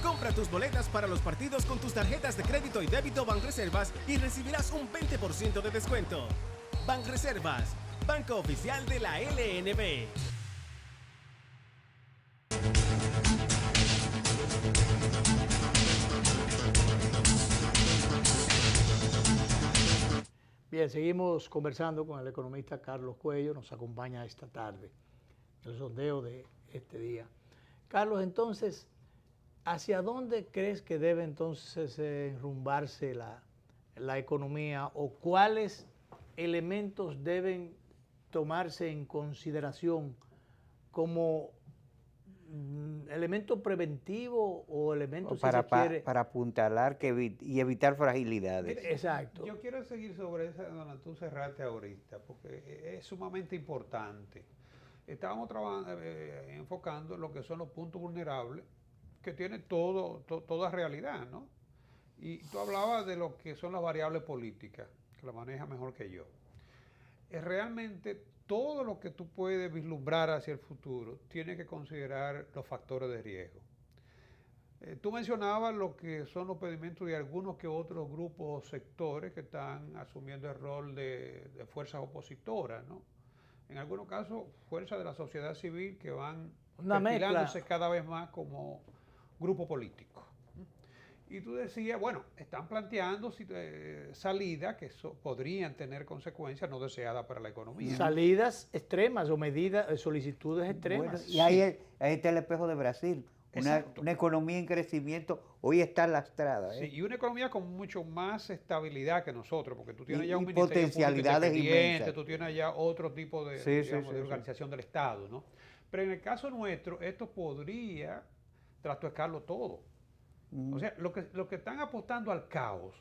Compra tus boletas para los partidos con tus tarjetas de crédito y débito Banreservas y recibirás un 20% de descuento. Banreservas, banco oficial de la LNB. Bien, seguimos conversando con el economista Carlos Cuello, nos acompaña esta tarde, el sondeo de este día. Carlos, entonces, ¿hacia dónde crees que debe entonces enrumbarse la economía o cuáles elementos deben tomarse en consideración como elemento preventivo o elemento para apuntalar y evitar fragilidades? Exacto. Yo quiero seguir sobre esa donde tú cerraste ahorita, porque es sumamente importante. Estábamos enfocando lo que son los puntos vulnerables que tiene toda realidad, ¿no? Y tú hablabas de lo que son las variables políticas, que la maneja mejor que yo. Realmente todo lo que tú puedes vislumbrar hacia el futuro tiene que considerar los factores de riesgo. Tú mencionabas lo que son los pedimentos de algunos que otros grupos o sectores que están asumiendo el rol de fuerzas opositoras, ¿no? En algunos casos, fuerzas de la sociedad civil que van perfilándose cada vez más como grupo político. Y tú decías, bueno, están planteando salidas que podrían tener consecuencias no deseadas para la economía. Salidas extremas o medidas, solicitudes extremas. Bueno, y ahí está el espejo de Brasil. Una economía en crecimiento hoy está lastrada. Sí, y una economía con mucho más estabilidad que nosotros, porque tú tienes ya un potencialidades inmensas. Tú tienes ya otro tipo de organización del Estado, ¿no? Pero en el caso nuestro, esto podría trastocarlo todo. O sea, lo que están apostando al caos,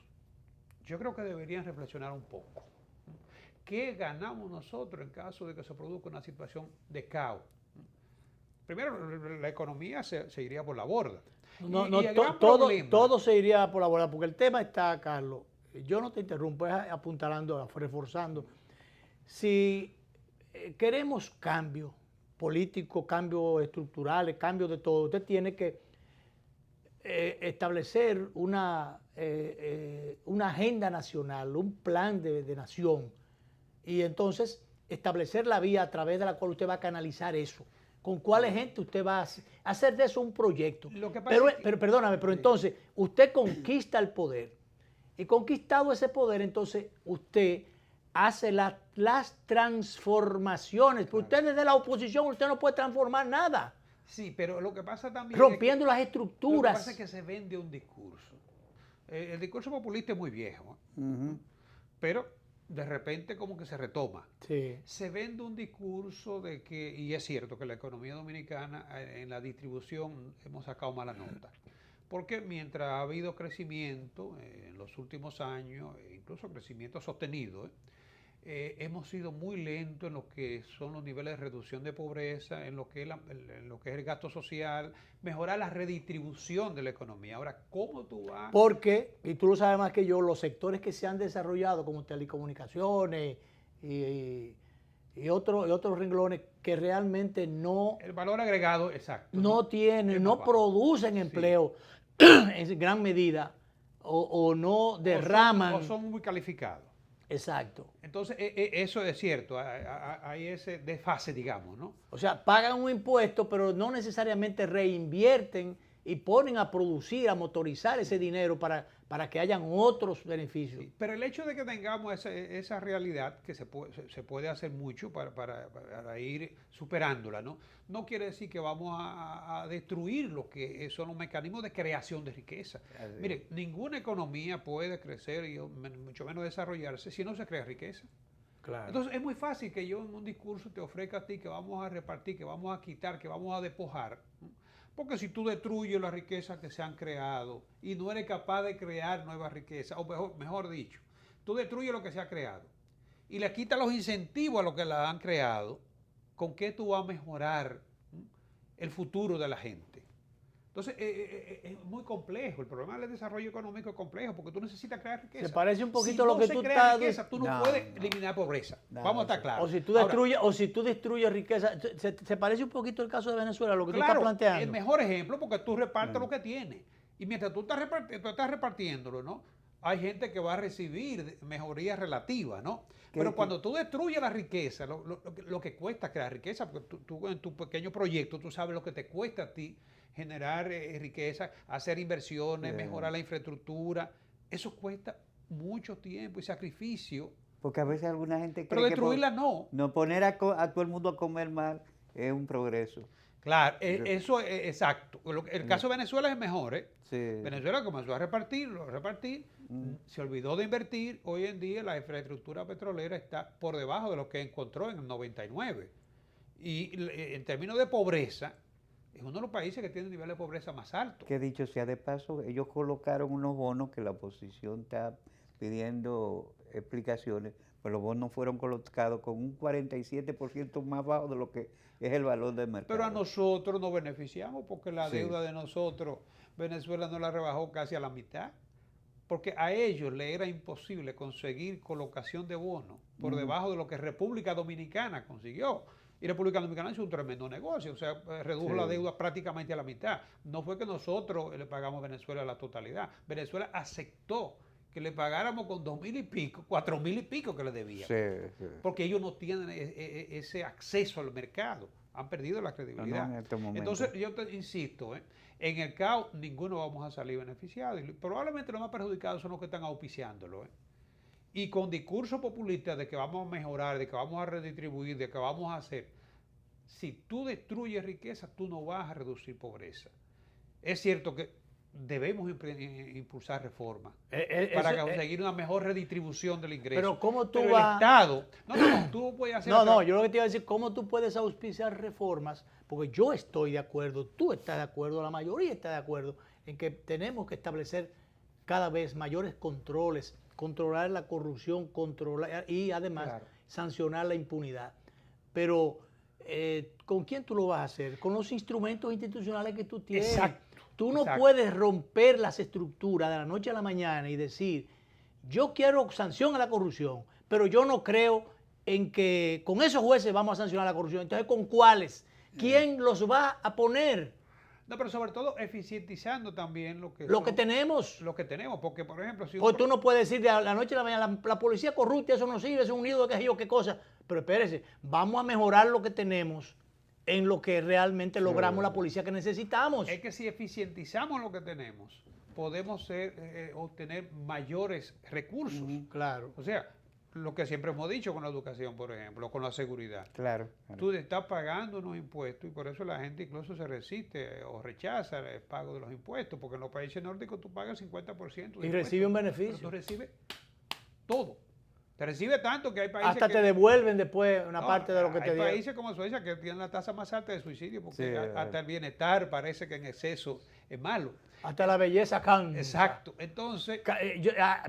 yo creo que deberían reflexionar un poco. ¿Qué ganamos nosotros en caso de que se produzca una situación de caos? Primero, la economía se iría por la borda. Todo se iría por la borda, porque el tema está, Carlos, yo no te interrumpo, es apuntalando, reforzando. Si queremos cambio político, cambios estructurales, cambios de todo, usted tiene que establecer una agenda nacional, un plan de nación, y entonces establecer la vía a través de la cual usted va a canalizar eso. ¿Con cuáles gente usted va a hacer de eso un proyecto? Lo que pasa Pero perdóname, pero entonces usted conquista el poder. Y conquistado ese poder, entonces usted hace las transformaciones. Pero usted desde la oposición, usted no puede transformar nada. Sí, pero lo que pasa también rompiendo es que, las estructuras. Lo que pasa es que se vende un discurso. El discurso populista es muy viejo, pero de repente como que se retoma. Sí. Se vende un discurso de que, y es cierto que la economía dominicana en la distribución hemos sacado mala nota. Porque mientras ha habido crecimiento en los últimos años, incluso crecimiento sostenido, hemos sido muy lentos en lo que son los niveles de reducción de pobreza, en lo que es el gasto social, mejorar la redistribución de la economía. Ahora, ¿cómo tú vas? Porque, y tú lo sabes más que yo, los sectores que se han desarrollado como telecomunicaciones y otros renglones que realmente no... El valor agregado, exacto. No tienen, no producen empleo en gran medida o no derraman. O son muy calificados. Exacto. Entonces, eso es cierto, hay ese desfase, digamos, ¿no? O sea, pagan un impuesto, pero no necesariamente reinvierten y ponen a producir, a motorizar ese dinero para que hayan otros beneficios. Sí, pero el hecho de que tengamos esa realidad, que se puede hacer mucho para ir superándola, ¿no? No quiere decir que vamos a destruir lo que son los mecanismos de creación de riqueza. Mire, ninguna economía puede crecer y mucho menos desarrollarse si no se crea riqueza. Claro. Entonces es muy fácil que yo en un discurso te ofrezca a ti que vamos a repartir, que vamos a quitar, que vamos a despojar, ¿no? Porque si tú destruyes las riquezas que se han creado y no eres capaz de crear nuevas riquezas, o mejor dicho, tú destruyes lo que se ha creado y le quitas los incentivos a los que la han creado, ¿con qué tú vas a mejorar el futuro de la gente? Entonces, es muy complejo. El problema del desarrollo económico es complejo porque tú necesitas crear riqueza. Se parece un poquito si a lo que tú estás riqueza, tú no puedes eliminar pobreza. Vamos a estar claros. O si tú destruyes riqueza, se parece un poquito el caso de Venezuela, lo que tú estás planteando. El mejor ejemplo porque tú repartes lo que tienes. Y mientras tú estás repartiéndolo, ¿no? Hay gente que va a recibir mejorías relativas, ¿no? Pero cuando tú destruyes la riqueza, lo que cuesta crear riqueza, porque tú en tu pequeño proyecto, tú sabes lo que te cuesta a ti generar riqueza, hacer inversiones, mejorar la infraestructura, eso cuesta mucho tiempo y sacrificio. Porque a veces alguna gente cree pero destruirla no. No poner a todo el mundo a comer mal es un progreso. Claro, eso es exacto. El caso de Venezuela es mejor, ¿eh? Sí. Venezuela comenzó a repartir, se olvidó de invertir. Hoy en día la infraestructura petrolera está por debajo de lo que encontró en el 99. Y en términos de pobreza, es uno de los países que tiene nivel de pobreza más alto. Que dicho sea de paso, ellos colocaron unos bonos que la oposición está pidiendo explicaciones, pues los bonos fueron colocados con un 47% más bajo de lo que es el valor del mercado. Pero a nosotros nos beneficiamos porque la deuda de nosotros, Venezuela no la rebajó casi a la mitad, porque a ellos le era imposible conseguir colocación de bonos por debajo de lo que República Dominicana consiguió. Y República Dominicana hizo un tremendo negocio, o sea, redujo la deuda prácticamente a la mitad. No fue que nosotros le pagamos a Venezuela la totalidad. Venezuela aceptó que le pagáramos con 2.000 y pico, 4.000 y pico que le debían. Porque ellos no tienen ese acceso al mercado, han perdido la credibilidad. No, en este momento. Entonces, yo te insisto, en el caos ninguno vamos a salir beneficiados. Y probablemente los más perjudicados son los que están auspiciándolo. Y con discursos populistas de que vamos a mejorar, de que vamos a redistribuir, de que vamos a hacer. Si tú destruyes riqueza, tú no vas a reducir pobreza. Es cierto que debemos impulsar reformas para conseguir una mejor redistribución del ingreso. Pero ¿cómo tú el Estado... No, tú puedes hacer... yo lo que te iba a decir, ¿cómo tú puedes auspiciar reformas? Porque yo estoy de acuerdo, tú estás de acuerdo, la mayoría está de acuerdo en que tenemos que establecer cada vez mayores controles, controlar la corrupción, controlar y además sancionar la impunidad. Pero, ¿con quién tú lo vas a hacer? Con los instrumentos institucionales que tú tienes. Exacto. Tú no puedes romper las estructuras de la noche a la mañana y decir, yo quiero sanción a la corrupción, pero yo no creo en que con esos jueces vamos a sancionar la corrupción. Entonces, ¿con cuáles? ¿Quién los va a poner? No, pero sobre todo eficientizando también lo que tenemos. Lo que tenemos, porque por ejemplo... Si tú no puedes decir de la noche a la mañana, la policía corrupta, eso no sirve, es un nido de qué sé yo, qué cosa. Pero espérese, vamos a mejorar lo que tenemos en lo que realmente logramos la policía que necesitamos. Es que si eficientizamos lo que tenemos, podemos obtener mayores recursos. Claro. O sea, lo que siempre hemos dicho con la educación, por ejemplo, con la seguridad. Claro. Tú estás pagando unos impuestos y por eso la gente incluso se resiste o rechaza el pago de los impuestos, porque en los países nórdicos tú pagas el 50%. Y recibe un beneficio. Pero tú recibes todo. Te recibe tanto que hay países hasta te devuelven después una parte de lo que te dieron. Hay países como Suecia que tienen la tasa más alta de suicidio porque hasta el bienestar parece que en exceso es malo. Hasta la belleza cansa. Exacto. Entonces...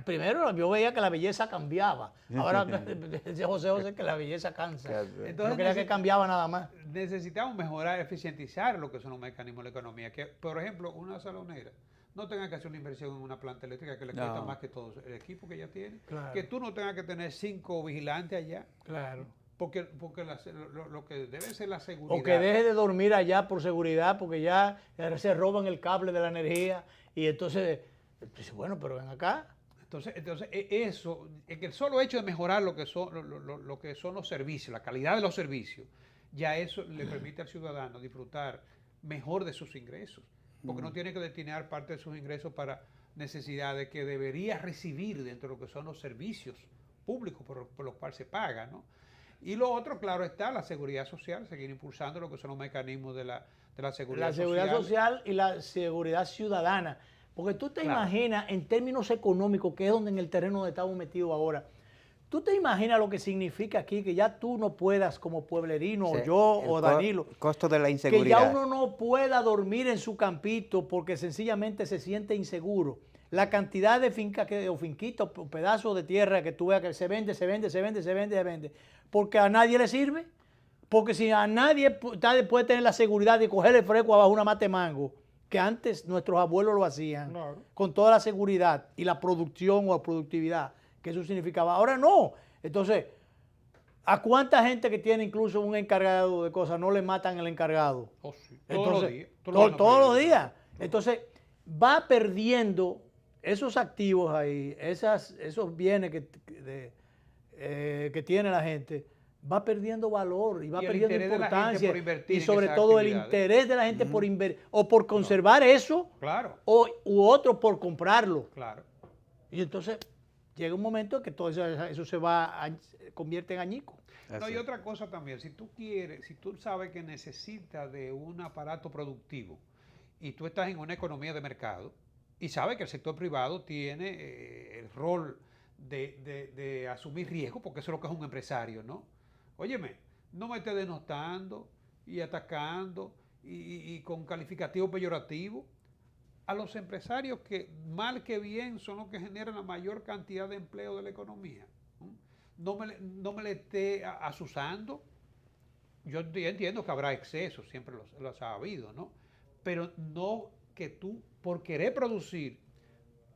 primero yo veía que la belleza cambiaba. Ahora dice José que la belleza cansa. Entonces, no creía que cambiaba nada más. Necesitamos mejorar, eficientizar lo que son los mecanismos de la economía. Que, por ejemplo, una salonera no tenga que hacer una inversión en una planta eléctrica que le cuesta más que todo el equipo que ya tiene. Claro. Que tú no tengas que tener 5 vigilantes allá. Claro. Porque lo que debe ser la seguridad. O que deje de dormir allá por seguridad, porque ya se roban el cable de la energía y entonces, bueno, pero ven acá. Entonces eso, es que el solo hecho de mejorar lo que son los servicios, la calidad de los servicios, ya eso le permite al ciudadano disfrutar mejor de sus ingresos, porque no tiene que destinar parte de sus ingresos para necesidades que debería recibir dentro de lo que son los servicios públicos por los cuales se paga, ¿no? Y lo otro, claro está, la seguridad social, seguir impulsando lo que son los mecanismos de la seguridad social. La seguridad social y la seguridad ciudadana. Porque tú te imaginas, en términos económicos, que es donde en el terreno donde estamos metidos ahora, tú te imaginas lo que significa aquí, que ya tú no puedas como pueblerino, o yo, o Danilo, costo de la inseguridad. Que ya uno no pueda dormir en su campito porque sencillamente se siente inseguro. La cantidad de fincas o finquitos, pedazos de tierra que tú veas que se vende, porque a nadie le sirve. Porque si a nadie puede tener la seguridad de coger el fresco abajo una mate mango, que antes nuestros abuelos lo hacían, con toda la seguridad y la producción o la productividad que eso significaba. Ahora no. Entonces, ¿a cuánta gente que tiene incluso un encargado de cosas no le matan el encargado? Oh, sí. Entonces, todos los días. Entonces, va perdiendo esos activos ahí, esos bienes que tiene la gente, va perdiendo valor y va perdiendo importancia. Y sobre todo el interés de la gente por invertir o por conservar eso u otro por comprarlo. Claro. Y entonces llega un momento en que todo eso se convierte en añico. No, y otra cosa también, si tú sabes que necesitas de un aparato productivo y tú estás en una economía de mercado y sabes que el sector privado tiene el rol de asumir riesgo, porque eso es lo que es un empresario, ¿no? Óyeme, no me estés denostando y atacando y con calificativo peyorativo a los empresarios que mal que bien son los que generan la mayor cantidad de empleo de la economía. No me le esté asusando. Yo entiendo que habrá excesos, siempre los ha habido, ¿no? Pero no que tú, por querer producir,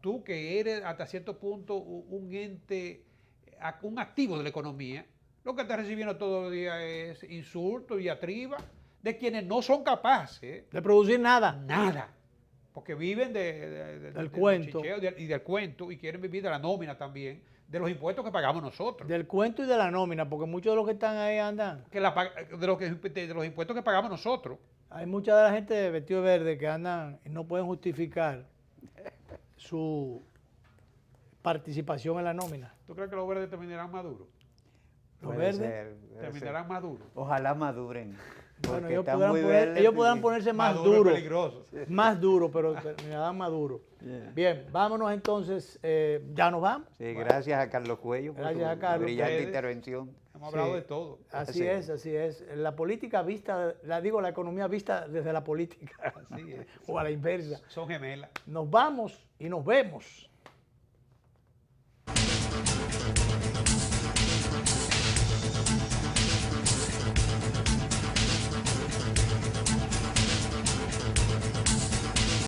tú que eres hasta cierto punto un ente, un activo de la economía, lo que estás recibiendo todos los días es insultos y diatriba de quienes no son capaces de producir nada. Nada. Porque viven del cuento. Y del cuento y quieren vivir de la nómina también, de los impuestos que pagamos nosotros. Del cuento y de la nómina, porque muchos de los que están ahí andan. De los impuestos que pagamos nosotros. Hay mucha de la gente de vestido verde que andan y no pueden justificar su participación en la nómina. ¿Tú crees que los verdes terminarán maduros? Los verdes terminarán maduros. Ojalá maduren. Bueno, ellos podrán ponerse más duros. Más duros, pero terminarán más duros. Bien, vámonos entonces. ¿Ya nos vamos? Sí, gracias a Carlos Cuello por su brillante intervención. Hemos hablado de todo. Así es. La política vista, la economía vista desde la política. Así es. O a la inversa. Son gemelas. Nos vamos y nos vemos.